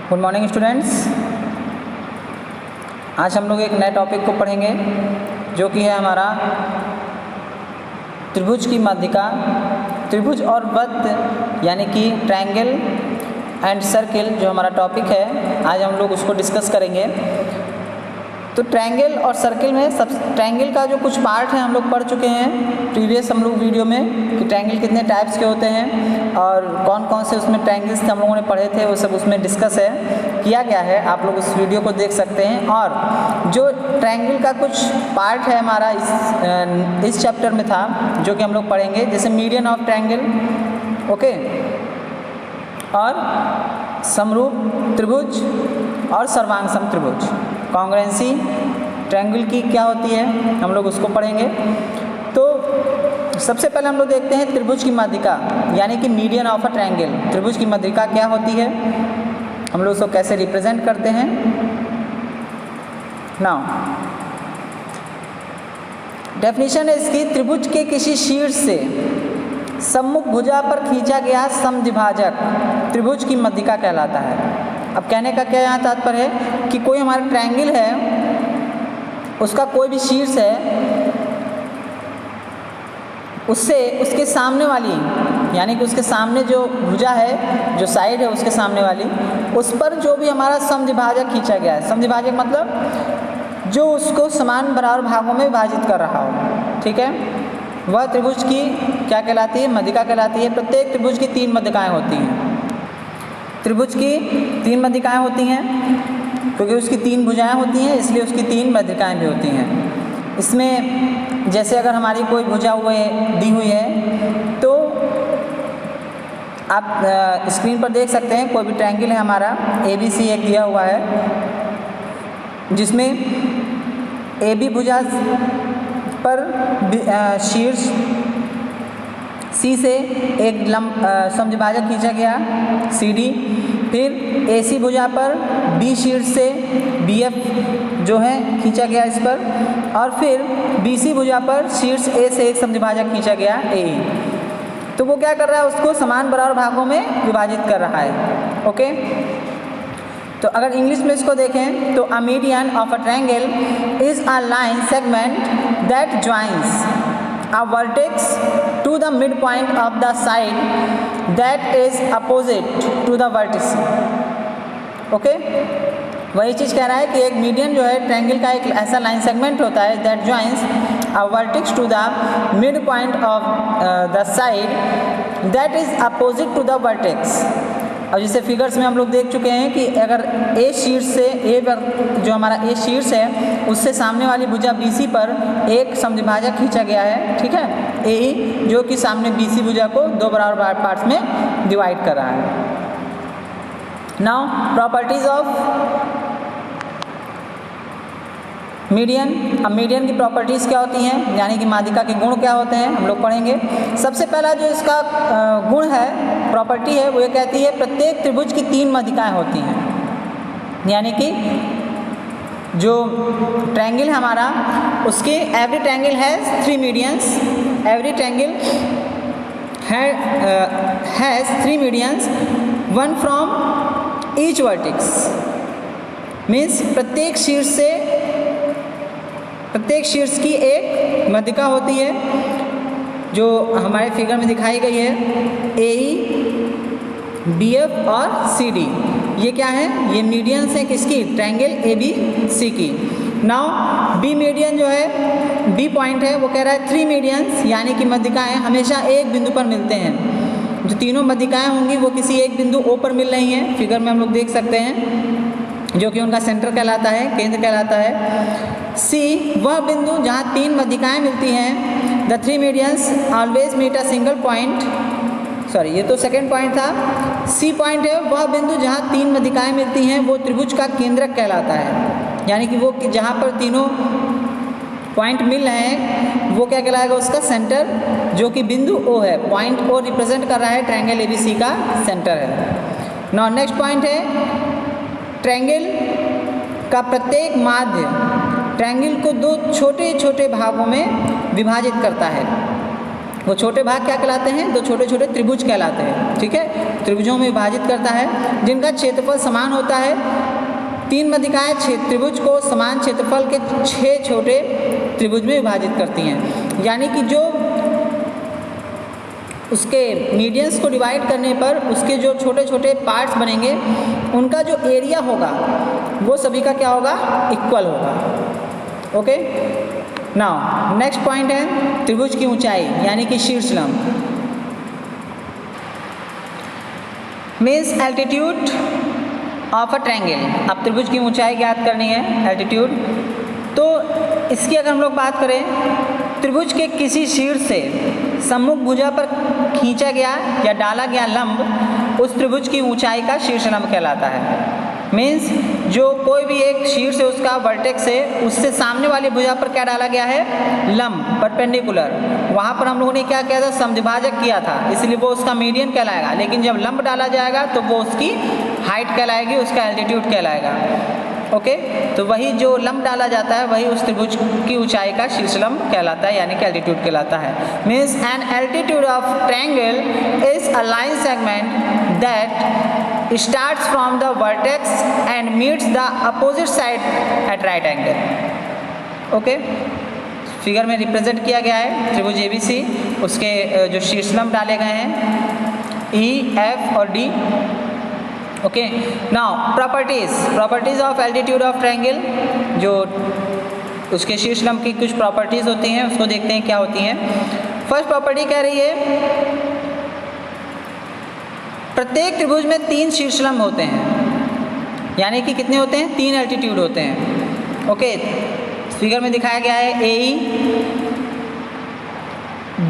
Good morning students. आज हम लोग एक नए टॉपिक को पढ़ेंगे जो कि है हमारा त्रिभुज की माध्यिका। त्रिभुज और वृत्त यानी कि ट्रायंगल एंड सर्किल जो हमारा टॉपिक है, आज हम लोग उसको डिस्कस करेंगे। तो ट्रायंगल और सर्किल में सब ट्रायंगल का जो कुछ पार्ट है हम लोग पढ़ चुके हैं प्रीवियस हम लोग वीडियो में कि ट्रायंगल कितने टाइप्स के होते हैं और कौन कौन से उसमें ट्रायंगल्स हम लोगों ने पढ़े थे, वो सब उसमें डिस्कस किया गया है। आप लोग उस वीडियो को देख सकते हैं। और जो ट्रायंगल का कुछ पार्ट है हमारा इस चैप्टर में था जो कि हम लोग पढ़ेंगे, जैसे मीडियन ऑफ ट्रायंगल, ओके, और समरूप त्रिभुज और सर्वांग सम त्रिभुज। कॉन्ग्रुएंसी ट्रायंगल की क्या होती है हम लोग उसको पढ़ेंगे। तो सबसे पहले हम लोग देखते हैं त्रिभुज की माध्यिका यानी कि मीडियन ऑफ अ ट्रायंगल। त्रिभुज की माध्यिका क्या होती है, हम लोग उसको कैसे रिप्रेजेंट करते हैं। नाउ डेफिनेशन है इसकी, त्रिभुज के किसी शीर्ष से सम्मुख भुजा पर खींचा गया समद्विभाजक त्रिभुज की माध्यिका कहलाता है। अब कहने का क्या यहाँ तात्पर्य है कि कोई हमारा ट्रायंगल है, उसका कोई भी शीर्ष है, उससे उसके सामने वाली यानी कि उसके सामने जो भुजा है, जो साइड है उसके सामने वाली, उस पर जो भी हमारा समद्विभाजक खींचा गया है। समद्विभाजक मतलब जो उसको समान बराबर भागों में विभाजित कर रहा हो, ठीक है, वह त्रिभुज की क्या कहलाती है, माध्यिका कहलाती है। प्रत्येक त्रिभुज की 3 माध्यिकाएँ होती हैं। त्रिभुज की 3 माध्यिकाएँ होती हैं क्योंकि उसकी 3 भुजाएँ होती हैं, इसलिए उसकी 3 माध्यिकाएँ भी होती हैं। इसमें जैसे अगर हमारी कोई भुजा दी हुई है तो आप स्क्रीन पर देख सकते हैं, कोई भी ट्रायंगल है हमारा ABC एक दिया हुआ है जिसमें AB भुजा पर शीर्ष C से एक समद्विभाजक खींचा गया CD, फिर AC भुजा पर B शीर्ष से BF जो है खींचा गया इस पर, और फिर BC भुजा पर शीर्ष A से एक समद्विभाजक खींचा गया AE। तो वो क्या कर रहा है, उसको समान बराबर भागों में विभाजित कर रहा है, ओके। तो अगर इंग्लिश में इसको देखें तो a median of a triangle is a line segment that joins a vertex to the midpoint of the side that is opposite to the vertex, okay. वही चीज़ कह रहा है कि एक मीडियन जो है ट्रायंगल का एक ऐसा लाइन सेगमेंट होता है that joins a vertex to the midpoint of the side that is opposite to the vertex। अब जैसे फिगर्स में हम लोग देख चुके हैं कि अगर ए शीर्ष से जो हमारा ए शीर्ष है उससे सामने वाली भुजा BC पर एक समद्विभाजक खींचा गया है, ठीक है, AE, जो कि सामने BC भुजा को 2 बराबर पार्ट्स में डिवाइड कर रहा है। Now properties of median. अब मीडियन की प्रॉपर्टीज़ क्या होती हैं यानी कि माध्यिका के गुण क्या होते हैं हम लोग पढ़ेंगे। सबसे पहला जो इसका गुण है, प्रॉपर्टी है, वो ये कहती है प्रत्येक त्रिभुज की 3 माध्यिकाएँ होती हैं। यानी कि जो ट्रायंगल है हमारा उसके every triangle has 3 medians, every triangle has 3 medians, 1 from each vertex. Means प्रत्येक शीर्ष की एक माध्यिका होती है जो हमारे फिगर में दिखाई गई है, AE, BF और CD। ये क्या है, ये मीडियंस हैं किसकी, ट्रायंगल ABC की। नाउ B मीडियन जो है, B पॉइंट है, वो कह रहा है 3 मीडियंस यानी कि माध्यिकाएँ हमेशा एक बिंदु पर मिलते हैं। जो तीनों माध्यिकाएँ होंगी वो किसी एक बिंदु O पर मिल रही हैं, फिगर में हम लोग देख सकते हैं, जो कि उनका सेंटर कहलाता है, केंद्र कहलाता है। C वह बिंदु जहाँ 3 माध्यिकाएँ मिलती हैं, the 3 medians always meet a single point, sorry ये तो सेकेंड पॉइंट था। C पॉइंट है वह बिंदु जहाँ 3 माध्यिकाएँ मिलती हैं, वो त्रिभुज का केंद्रक कहलाता है। यानी कि वो जहाँ पर तीनों पॉइंट मिल रहे हैं वो क्या कहलाएगा, उसका सेंटर, जो कि बिंदु O है, पॉइंट O रिप्रेजेंट कर रहा है ट्रायंगल ABC का सेंटर है। नाउ नेक्स्ट पॉइंट है, ट्रायंगल का प्रत्येक माध्य ट्रायंगल को 2 छोटे छोटे भागों में विभाजित करता है, वो छोटे भाग क्या कहलाते हैं? दो छोटे छोटे त्रिभुज कहलाते हैं, ठीक है। त्रिभुजों में विभाजित करता है जिनका क्षेत्रफल समान होता है। 3 माध्यिकाएँ त्रिभुज को समान क्षेत्रफल के 6 छोटे त्रिभुज में विभाजित करती हैं, यानी कि जो उसके मीडियंस को डिवाइड करने पर उसके जो छोटे छोटे पार्ट्स बनेंगे उनका जो एरिया होगा वो सभी का क्या होगा? इक्वल होगा। ओके, नाउ नेक्स्ट पॉइंट है त्रिभुज की ऊंचाई यानी कि शीर्ष लंब, means altitude of a triangle. अब त्रिभुज की ऊंचाई ज्ञात करनी है, एल्टीट्यूड। तो इसकी अगर हम लोग बात करें, त्रिभुज के किसी शीर्ष से सम्मुख भुजा पर खींचा गया या डाला गया लंब उस त्रिभुज की ऊंचाई का शीर्ष लंब कहलाता है। मीन्स जो कोई भी एक शीर्ष है उसका वर्टेक्स है, उससे सामने वाली भुजा पर क्या डाला गया है? लंब, परपेंडिकुलर। वहाँ पर हम लोगों ने क्या किया था? समद्विभाजक किया था, इसलिए वो उसका मीडियन कहलाएगा। लेकिन जब लंब डाला जाएगा तो वो उसकी हाइट कहलाएगी, उसका एल्टीट्यूड कहलाएगा। ओके, तो वही जो लंब डाला जाता है वही उस त्रिभुज की ऊंचाई का शीर्ष लंब कहलाता है, यानी कि एल्टीट्यूड कहलाता है। Means an altitude of triangle is a line segment that starts from the vertex and meets the opposite side at right angle. Okay, figure में रिप्रेजेंट किया गया है त्रिभुज ABC, उसके जो शीर्ष लंब डाले गए हैं E, F और D। Okay, now properties of altitude of triangle, जो उसके शीर्ष लंब की कुछ प्रॉपर्टीज होती हैं उसको देखते हैं क्या होती हैं। फर्स्ट प्रॉपर्टी कह रही है प्रत्येक त्रिभुज में 3 शीर्ष लंब होते हैं, यानी कि कितने होते हैं? 3 एल्टीट्यूड होते हैं। ओके, फिगर में दिखाया गया है AE,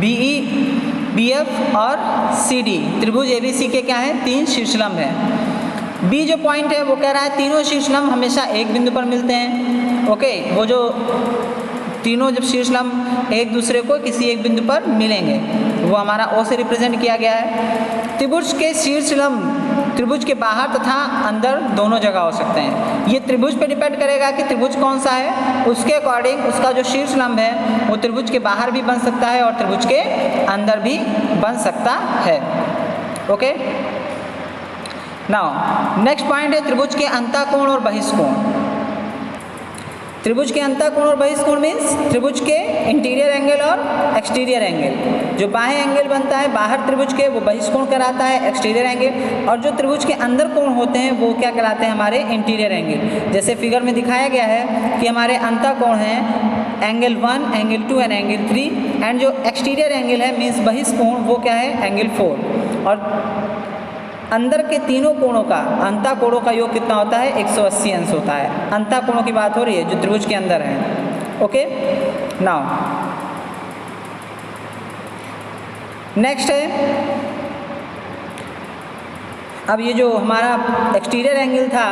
BE, BF और CD। त्रिभुज ABC के क्या हैं? 3 शीर्ष लंब हैं। बी जो पॉइंट है वो कह रहा है तीनों शीर्ष लंब हमेशा एक बिंदु पर मिलते हैं। ओके, वो जो तीनों जब शीर्ष लंब एक दूसरे को किसी एक बिंदु पर मिलेंगे वो हमारा O से रिप्रेजेंट किया गया है। त्रिभुज के शीर्ष लंब त्रिभुज के बाहर तथा अंदर दोनों जगह हो सकते हैं। ये त्रिभुज पे डिपेंड करेगा कि त्रिभुज कौन सा है, उसके अकॉर्डिंग उसका जो शीर्ष लंब है वो त्रिभुज के बाहर भी बन सकता है और त्रिभुज के अंदर भी बन सकता है। ओके, नाउ नेक्स्ट पॉइंट है त्रिभुज के अंतःकोण और बहिष्कोण। त्रिभुज के अंतःकोण और बहिष्कोण मीन्स त्रिभुज के इंटीरियर एंगल और एक्सटीरियर एंगल। जो बाह्य एंगल बनता है बाहर त्रिभुज के वो बहिष्कोण कहलाता है, एक्सटीरियर एंगल। और जो त्रिभुज के अंदर कोण होते हैं वो क्या कहलाते हैं? हमारे इंटीरियर एंगल। जैसे फिगर में दिखाया गया है कि हमारे अंतःकोण हैं angle 1, angle 2 and angle 3, and जो एक्सटीरियर एंगल है मीन्स बहिष्कोण वो क्या है? एंगल 4। और अंदर के तीनों कोणों का अंतःकोणों का योग कितना होता है? 180 अंश होता है। अंतःकोणों की बात हो रही है जो त्रिभुज के अंदर है। ओके, नाउ नेक्स्ट है, अब ये जो हमारा एक्सटीरियर एंगल था,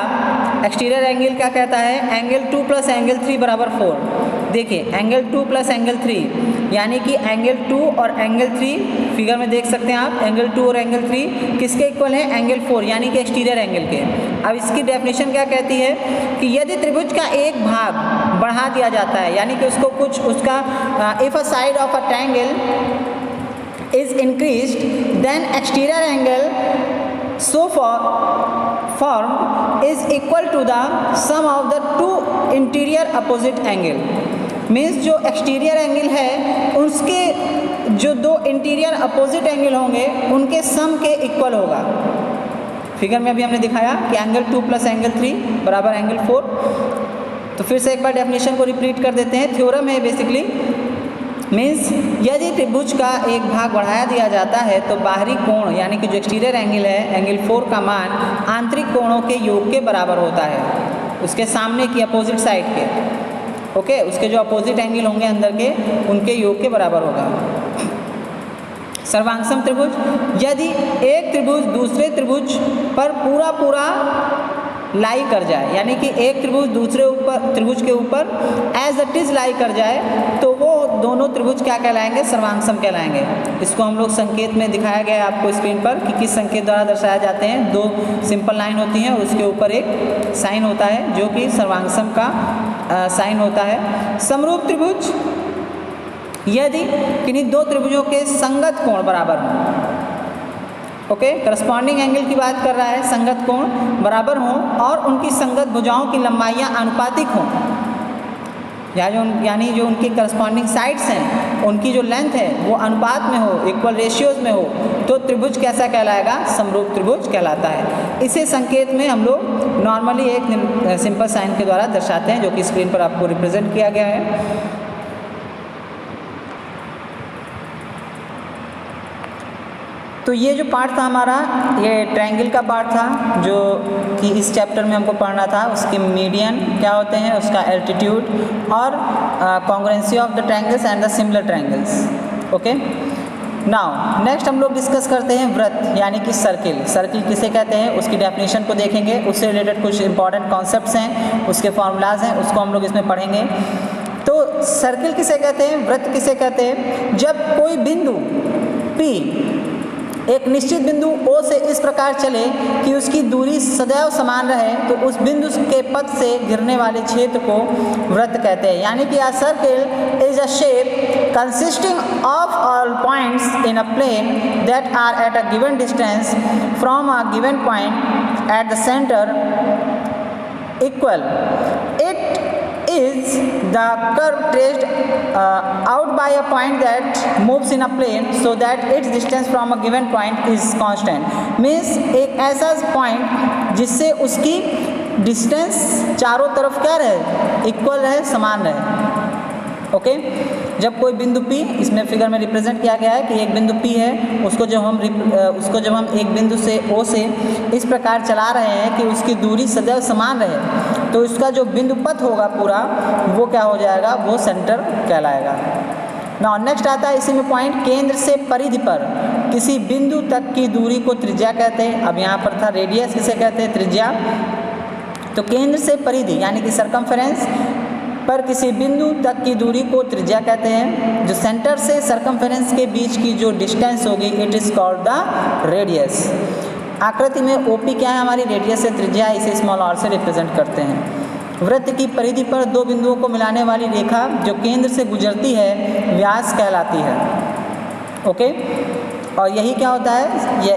एक्सटीरियर एंगल क्या कहता है? एंगल 2 प्लस एंगल 3 बराबर 4। देखिए एंगल 2 प्लस एंगल 3 यानी कि एंगल 2 और एंगल 3 फिगर में देख सकते हैं आप। एंगल 2 और एंगल 3 किसके इक्वल है? एंगल 4 यानी कि एक्सटीरियर एंगल के। अब इसकी डेफिनेशन क्या कहती है कि यदि त्रिभुज का एक भाग बढ़ा दिया जाता है, यानी कि उसको कुछ उसका if a side of a triangle is increased then exterior angle so formed is equal to the sum of the two interior opposite angle। Means जो एक्सटीरियर एंगल है उसके जो 2 इंटीरियर अपोजिट एंगल होंगे उनके सम के इक्वल होगा। Figure में अभी हमने दिखाया कि एंगल 2 प्लस एंगल 3 बराबर एंगल 4। तो फिर से एक बार डेफिनेशन को रिपीट कर देते हैं। थ्योरम है बेसिकली, मीन्स यदि त्रिभुज का एक भाग बढ़ाया दिया जाता है तो बाहरी कोण यानी कि जो एक्सटीरियर एंगल है एंगल 4 का मान आंतरिक कोणों के योग के बराबर होता है, उसके सामने की अपोजिट साइड के। ओके, उसके जो अपोजिट एंगल होंगे अंदर के उनके योग के बराबर होगा। सर्वांगसम त्रिभुज, यदि एक त्रिभुज दूसरे त्रिभुज पर पूरा लाई कर जाए, यानी कि एक त्रिभुज दूसरे त्रिभुज के ऊपर एज इट इज लाई कर जाए तो वो दोनों त्रिभुज क्या कहलाएंगे? सर्वांगसम कहलाएंगे। इसको हम लोग संकेत में दिखाया गया है आपको स्क्रीन पर कि किस संकेत द्वारा दर्शाया जाते हैं। 2 सिंपल लाइन होती हैं और उसके ऊपर एक साइन होता है जो कि सर्वांगसम का साइन होता है। समरूप त्रिभुज, यदि किन्हीं दो त्रिभुजों के संगत कोण बराबर हों। ओके, करस्पॉन्डिंग एंगल की बात कर रहा है, संगत कोण बराबर हों और उनकी संगत भुजाओं की लंबाइयाँ आनुपातिक हों, यानी जो उनकी करस्पॉन्डिंग साइड्स हैं उनकी जो लेंथ है वो अनुपात में हो, इक्वल रेशियोज में हो, तो त्रिभुज कैसा कहलाएगा? समरूप त्रिभुज कहलाता है। इसे संकेत में हम लोग नॉर्मली एक सिंपल साइन के द्वारा दर्शाते हैं, जो कि स्क्रीन पर आपको रिप्रेजेंट किया गया है। तो ये जो पार्ट था हमारा, ये ट्रायंगल का पार्ट था जो कि इस चैप्टर में हमको पढ़ना था। उसके मीडियन क्या होते हैं, उसका एल्टीट्यूड और congruency of the triangles and the similar triangles. Okay, now next हम लोग डिस्कस करते हैं वृत्त यानी कि सर्किल। सर्किल किसे कहते हैं उसकी डेफिनेशन को देखेंगे, उससे रिलेटेड कुछ इंपॉर्टेंट कॉन्सेप्ट्स हैं, उसके फॉर्मूलाज हैं, उसको हम लोग इसमें पढ़ेंगे। तो सर्किल किसे कहते हैं, वृत्त किसे कहते हैं? जब कोई बिंदु P एक निश्चित बिंदु O से इस प्रकार चले कि उसकी दूरी सदैव समान रहे, तो उस बिंदु के पथ से गिरने वाले क्षेत्र को वृत्त कहते हैं। यानी कि a circle is a shape consisting of all points in a plane that are at a given distance from a given point at the centre equal. It is the curve traced out by a point that moves in a plane so that its distance from a given point is constant। means एक ऐसा point जिससे उसकी distance चारों तरफ क्या रहे, equal रहे, समान रहे। ओके, जब कोई बिंदु P, इसमें फिगर में रिप्रेजेंट किया गया है कि एक बिंदु P है, उसको जब हम एक बिंदु से O से इस प्रकार चला रहे हैं कि उसकी दूरी सदैव समान रहे, तो उसका जो बिंदु पथ होगा पूरा वो क्या हो जाएगा, वो सेंटर कहलाएगा। नाउ नेक्स्ट आता है इसी में पॉइंट, केंद्र से परिधि पर किसी बिंदु तक की दूरी को त्रिज्या कहते हैं। अब यहाँ पर था रेडियस किसे कहते हैं, त्रिज्या। तो केंद्र से परिधि यानी कि सरकमफेरेंस पर किसी बिंदु तक की दूरी को त्रिज्या कहते हैं। जो सेंटर से सरकमफेरेंस के बीच की जो डिस्टेंस होगी, it is called the radius. आकृति में OP क्या है, हमारी रेडियस से त्रिज्या, इसे स्मॉल r से रिप्रेजेंट करते हैं। वृत्त की परिधि पर दो बिंदुओं को मिलाने वाली रेखा जो केंद्र से गुजरती है व्यास कहलाती है। ओके, और यही क्या होता है, ये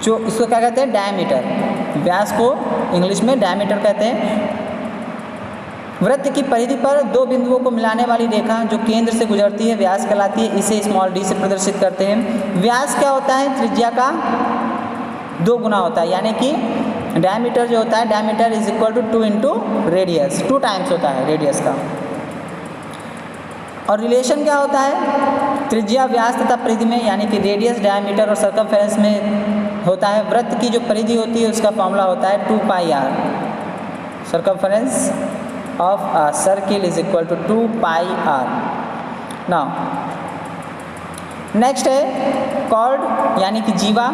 जो इसको क्या कहते हैं, डायमीटर। व्यास को इंग्लिश में डायमीटर कहते हैं। वृत्त की परिधि पर दो बिंदुओं को मिलाने वाली रेखा जो केंद्र से गुजरती है व्यास कहलाती है। इसे स्मॉल d से प्रदर्शित करते हैं। व्यास क्या होता है, त्रिज्या का 2 गुना होता है, यानी कि डायमीटर जो होता है, diameter is equal to 2 into radius, 2 times होता है रेडियस का। और रिलेशन क्या होता है, त्रिज्या व्यास तथा परिधि में, यानी कि रेडियस, डायमीटर और सर्कमफेरेंस में होता है। वृत्त की जो परिधि होती है उसका फॉर्मूला होता है 2 पाई r। Circumference of a circle is equal to 2 pi r। now next है chord यानी कि जीवा।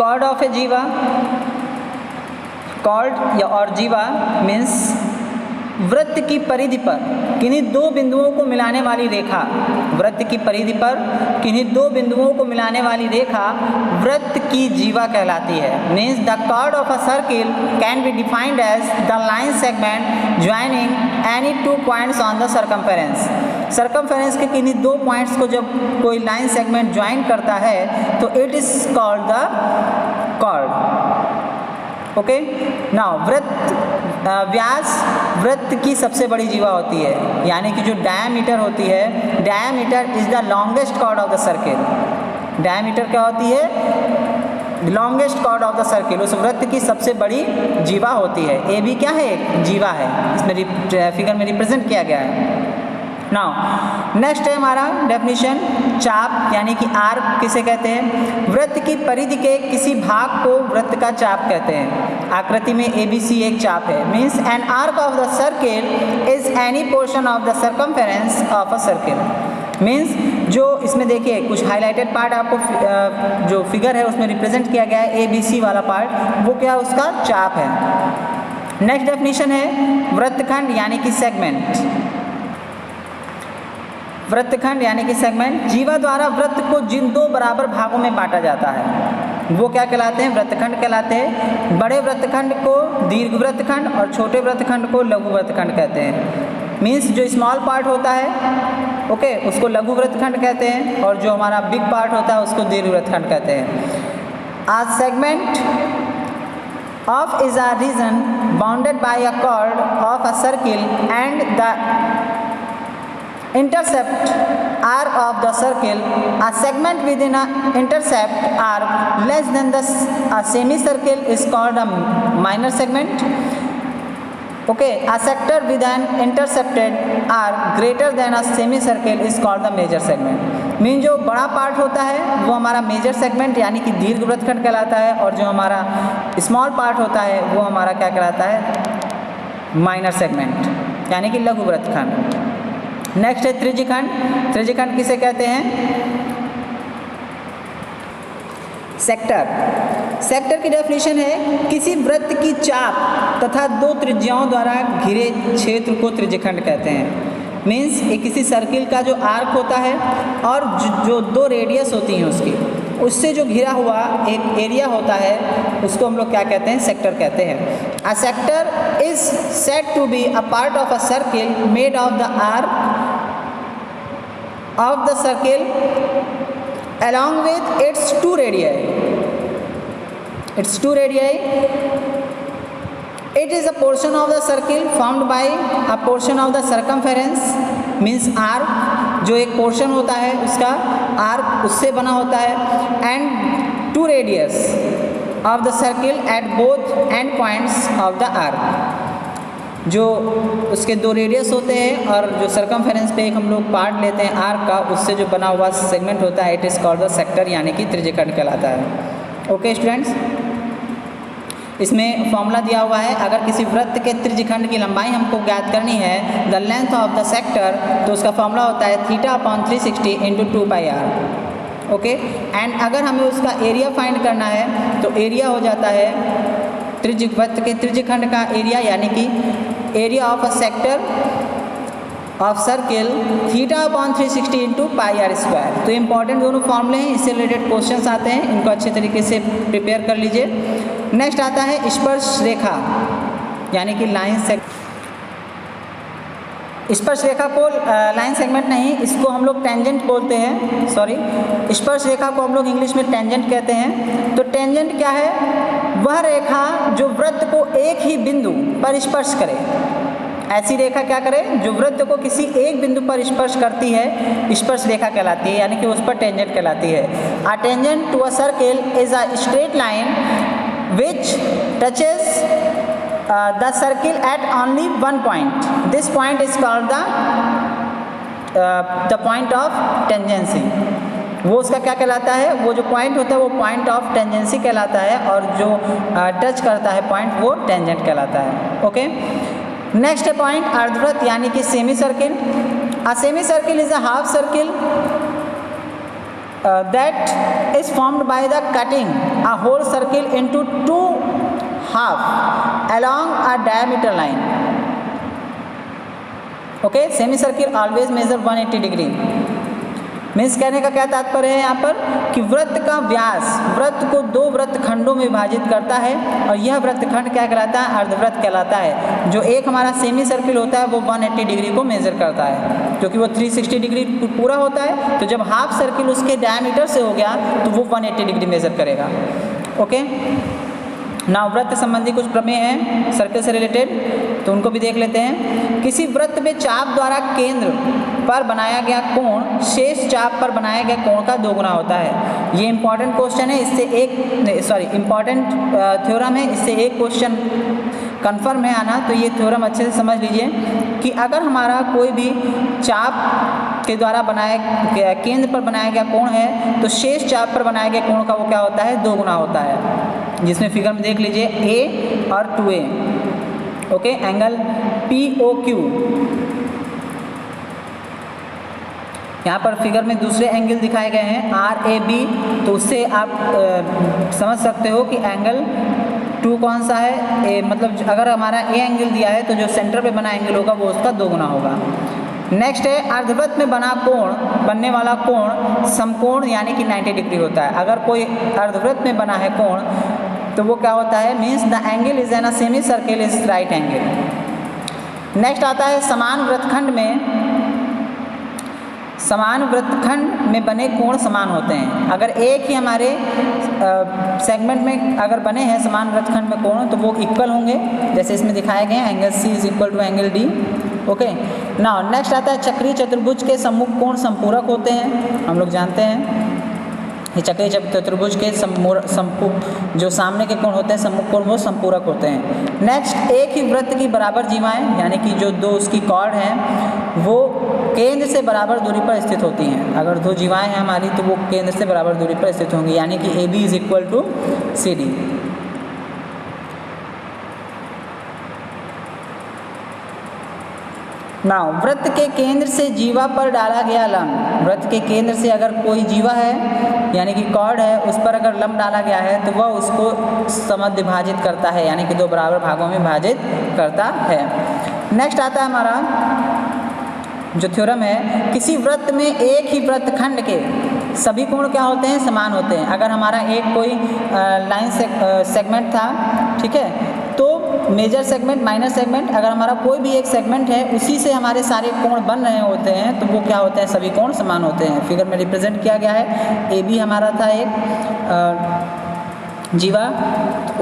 chord of a जीवा, chord या और जीवा मीन्स वृत्त की परिधि पर किन्हीं दो बिंदुओं को मिलाने वाली रेखा। वृत्त की परिधि पर किन्हीं दो बिंदुओं को मिलाने वाली रेखा वृत्त की जीवा कहलाती है। Means the chord of a circle can be defined as the line segment joining any 2 points on the circumference। Circumference के किन्हीं 2 पॉइंट्स को जब कोई लाइन सेगमेंट ज्वाइन करता है तो it is called the chord। Okay, now व्यास वृत्त की सबसे बड़ी जीवा होती है, यानी कि जो डायमीटर होती है, diameter is the longest chord of the circle. Diameter क्या होती है, longest chord of the circle, उस वृत्त की सबसे बड़ी जीवा होती है। AB क्या है, एक जीवा है, इसमें फिगर में रिप्रेजेंट किया गया है। नाउ नेक्स्ट है हमारा डेफिनेशन, चाप यानी कि आर्क किसे कहते हैं, वृत्त की परिधि के किसी भाग को वृत्त का चाप कहते हैं। आकृति में ABC एक चाप है। Means an arc of the circle is any portion of the circumference of a circle. Means जो इसमें देखिए कुछ हाईलाइटेड पार्ट आपको जो फिगर है उसमें रिप्रेजेंट किया गया है, ABC वाला पार्ट, वो क्या उसका चाप है। नेक्स्ट डेफिनेशन है वृत्तखंड यानी कि सेगमेंट। वृत्तखंड यानी कि सेगमेंट, जीवा द्वारा वृत्त को जिन 2 बराबर भागों में बांटा जाता है वो क्या कहलाते हैं, वृत्तखंड कहलाते हैं। बड़े वृत्तखंड को दीर्घ वृत्तखंड और छोटे वृत्तखंड को लघु वृत्तखंड कहते हैं। मीन्स जो स्मॉल पार्ट होता है ओके उसको लघु वृत्तखंड कहते हैं, और जो हमारा बिग पार्ट होता है उसको दीर्घ वृत्तखंड कहते हैं। A segment of is a region bounded by a chord of a circle and the intercept r of the circle. A segment within a intercept r less than the semicircle is called a minor segment. Okay, a sector with an intercepted r greater than a semicircle is called the major segment. Mean जो बड़ा part होता है वो हमारा major segment यानी कि दीर्घ वृत्तखंड कहलाता है, और जो हमारा स्मॉल पार्ट होता है वो हमारा क्या कहलाता है, माइनर सेगमेंट यानी कि लघु वृत्तखंड। नेक्स्ट है त्रिज्यखंड। त्रिज्यखंड किसे कहते हैं, सेक्टर। सेक्टर की डेफिनेशन है किसी वृत्त की चाप तथा दो त्रिज्याओं द्वारा घिरे क्षेत्र को त्रिज्यखंड कहते हैं। मीन्स ये किसी सर्किल का जो आर्क होता है और जो दो रेडियस होती हैं उसकी, उससे जो घिरा हुआ एक एरिया होता है उसको हम लोग क्या कहते हैं, सेक्टर कहते हैं। A sector is said to be a part of a circle made of the arc of the circle along with its two radii. It is a portion of the circle formed by a portion of the circumference means arc, जो एक portion होता है उसका arc उससे बना होता है, and two radius of the circle at both end points of the arc, जो उसके दो रेडियस होते हैं और जो सर्कमफेरेंस पे एक हम लोग पार्ट लेते हैं आर्क का, उससे जो बना हुआ सेगमेंट होता है it is called the sector यानी कि त्रिज्यखंड कहलाता है। ओके स्टूडेंट्स, इसमें फॉर्मूला दिया हुआ है, अगर किसी वृत्त के त्रिज्यखंड की लंबाई हमको ज्ञात करनी है the length of the sector, तो उसका फॉर्मूला होता है θ/360 × 2πr। ओके, एंड अगर हमें उसका एरिया फाइंड करना है तो एरिया हो जाता है वृत्त के त्रिज्यखंड का एरिया यानी कि area of a sector of circle θ/360 × πr²। तो इंपॉर्टेंट दोनों फॉर्मूले हैं, इससे रिलेटेड क्वेश्चंस आते हैं, इनको अच्छे तरीके से प्रिपेयर कर लीजिए। नेक्स्ट आता है स्पर्श रेखा यानी कि लाइन सेगमेंट। स्पर्श रेखा को लाइन सेगमेंट नहीं, इसको हम लोग टेंजेंट बोलते हैं, सॉरी स्पर्श रेखा को हम लोग इंग्लिश में टेंजेंट कहते हैं। तो टेंजेंट क्या है, वह रेखा जो वृत्त को एक ही बिंदु पर स्पर्श करे। ऐसी रेखा क्या करे, जो वृत्त को किसी एक बिंदु पर स्पर्श करती है, स्पर्श रेखा कहलाती है यानी कि उस पर टेंजेंट कहलाती है। A tangent to a circle is a straight line which touches the circle at only one point. This point is called the point of tangency. वो उसका क्या कहलाता है, वो जो पॉइंट होता है वो पॉइंट ऑफ टेंजेंसी कहलाता है, और जो टच करता है पॉइंट वो टेंजेंट कहलाता है। ओके, नेक्स्ट है पॉइंट अर्धवृत्त यानी कि semi circle. A semi circle is a half circle that is formed by the cutting a whole circle into two half along a diameter line. Okay, semicircle always measure 180 degree. Means कहने का क्या तात्पर्य है यहाँ पर कि वृत्त का व्यास वृत्त को दो वृत्तखंडों में विभाजित करता है, और यह वृत्तखंड क्या कहलाता है, अर्धवृत्त कहलाता है। जो एक हमारा सेमी सर्किल होता है वो 180 डिग्री को मेजर करता है, क्योंकि वो 360 डिग्री पूरा होता है। तो जब हाफ सर्किल उसके डायमीटर से हो गया तो वो 180 डिग्री मेजर करेगा। ओके, ना वृत्त संबंधी कुछ प्रमेय हैं सर्किल से रिलेटेड, तो उनको भी देख लेते हैं। किसी वृत्त में चाप द्वारा केंद्र पर बनाया गया कोण शेष चाप पर बनाए गए कोण का दोगुना होता है। ये इंपॉर्टेंट क्वेश्चन है, इससे एक इंपॉर्टेंट थ्योरम है, इससे एक क्वेश्चन कन्फर्म है आना। तो ये थ्योरम अच्छे से समझ लीजिए कि अगर हमारा कोई भी चाप के द्वारा बनाया केंद्र पर बनाया गया कोण है तो शेष चाप पर बनाए गए कोण का वो क्या होता है, दोगुना होता है। जिसमें फिगर में देख लीजिए A और 2A। ओके, एंगल POQ, यहाँ पर फिगर में दूसरे एंगल दिखाए गए हैं RAB, तो उससे आप समझ सकते हो कि एंगल 2 कौन सा है। मतलब अगर हमारा A एंगल दिया है तो जो सेंटर पे बना एंगल होगा वो उसका दोगुना होगा। नेक्स्ट है अर्धवृत्त में बनने वाला कोण समकोण यानी कि 90 डिग्री होता है। अगर कोई अर्धवृत्त में बना है कोण तो वो क्या होता है, means the angle is an a semi circle is right angle. Next आता है समान वृत्तखंड में बने कोण समान होते हैं। अगर एक ही हमारे सेगमेंट में अगर बने हैं समान वृत्तखंड में कोण तो वो इक्वल होंगे, जैसे इसमें दिखाए गए हैं angle C is equal to angle D. Okay, now next आता है चक्रीय चतुर्भुज के सम्मुख कोण संपूरक होते हैं। हम लोग जानते हैं ये चक्रीय चतुर्भुज के जो सामने के कोण होते हैं सम्मुख कोण वो संपूरक होते हैं। नेक्स्ट, एक ही वृत्त की बराबर जीवाएं यानी कि जो दो उसकी कॉर्ड हैं वो केंद्र से बराबर दूरी पर स्थित होती हैं। अगर दो जीवाएं हैं हमारी तो वो केंद्र से बराबर दूरी पर स्थित होंगी, यानी कि AB is equal to CD। Now वृत्त के केंद्र से जीवा पर डाला गया लंब, वृत्त के केंद्र से अगर कोई जीवा है यानी कि कॉर्ड है उस पर अगर लंब डाला गया है तो वह उसको समद्विभाजित करता है, यानी कि दो बराबर भागों में विभाजित करता है। नेक्स्ट आता है हमारा जो थ्योरम है, किसी वृत्त में एक ही वृत्तखंड के सभी कोण क्या होते हैं, समान होते हैं। अगर हमारा एक कोई लाइन सेगमेंट था, ठीक है, तो मेजर सेगमेंट माइनर सेगमेंट अगर हमारा कोई भी एक सेगमेंट है उसी से हमारे सारे कोण बन रहे होते हैं तो वो क्या होते हैं, सभी कोण समान होते हैं। फिगर में रिप्रेजेंट किया गया है, AB हमारा था एक जीवा,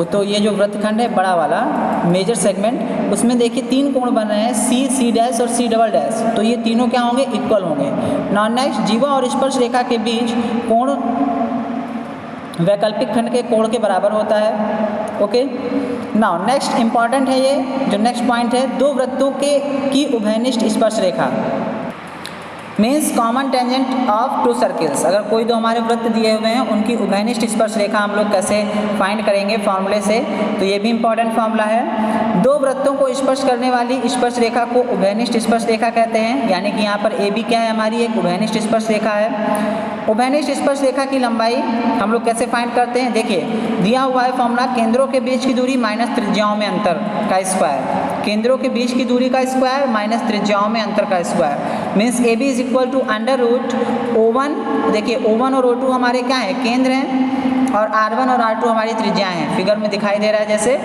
तो ये जो वृत्तखंड है बड़ा वाला मेजर सेगमेंट, उसमें देखिए तीन कोण बन रहे हैं C डैश और C डबल डैश, तो ये तीनों क्या होंगे, इक्वल होंगे। नाउ नेक्स्ट, जीवा और स्पर्श रेखा के बीच कोण वैकल्पिक खंड के कोण के बराबर होता है। ओके, नाउ नेक्स्ट इंपॉर्टेंट है, ये जो नेक्स्ट पॉइंट है, दो वृत्तों की उभयनिष्ठ स्पर्श रेखा means common tangent of two circles. अगर कोई दो हमारे वृत्त दिए हुए हैं उनकी उभयनिष्ठ स्पर्श रेखा हम लोग कैसे फाइंड करेंगे फॉर्मूले से, तो ये भी इंपॉर्टेंट फॉर्मूला है। दो वृत्तों को स्पर्श करने वाली स्पर्श रेखा को उभयनिष्ठ स्पर्श रेखा कहते हैं, यानी कि यहाँ पर AB क्या है, हमारी एक उभयनिष्ठ स्पर्श रेखा है। उभयनिष्ठ स्पर्श रेखा की लंबाई हम लोग कैसे फाइंड करते हैं, देखिए दिया हुआ है फॉर्मूला, केंद्रों के बीच की दूरी माइनस त्रिज्याओं में अंतर का स्क्वायर, केंद्रों के बीच की दूरी का स्क्वायर माइनस त्रिज्याओं में अंतर का square means AB is equal to under root O1। देखिए O1 और O2 हमारे क्या हैं, केंद्र हैं, और R1 और R2 हमारी त्रिज्याएं हैं, फिगर में दिखाई दे रहा है जैसे,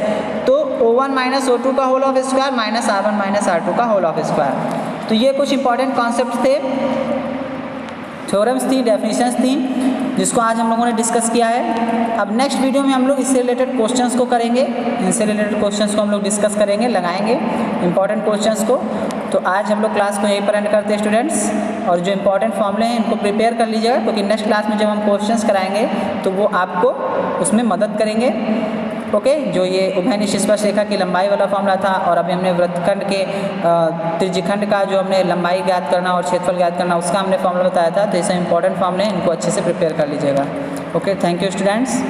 तो O1 माइनस O2 का whole of square minus R1 minus R2 का होल ऑफ स्क्वायर। तो ये कुछ इंपॉर्टेंट कॉन्सेप्ट थे, थ्योरम्स थी, डेफिनेशंस थी, जिसको आज हम लोगों ने डिस्कस किया है। अब नेक्स्ट वीडियो में हम लोग इससे रिलेटेड क्वेश्चंस को करेंगे, इनसे रिलेटेड क्वेश्चंस को हम लोग डिस्कस करेंगे, लगाएंगे इंपॉर्टेंट क्वेश्चंस को। तो आज हम लोग क्लास को यहीं पर एंड करते हैं स्टूडेंट्स, और जो इंपॉर्टेंट फॉर्मूले हैं इनको प्रिपेयर कर लीजिएगा, क्योंकि नेक्स्ट क्लास में जब हम क्वेश्चंस कराएंगे तो वो आपको उसमें मदद करेंगे। ओके, जो ये उभयनिष्ठ स्पर्श रेखा की लंबाई वाला फॉर्मूला था, और अभी हमने वृत्तखंड के त्रिज्यखंड का जो हमने लंबाई ज्ञात करना और क्षेत्रफल ज्ञात करना उसका हमने फॉर्मूला बताया था, तो ये सब इंपॉर्टेंट फॉर्मूले हैं, इनको अच्छे से प्रिपेयर कर लीजिएगा। Okay, thank you students.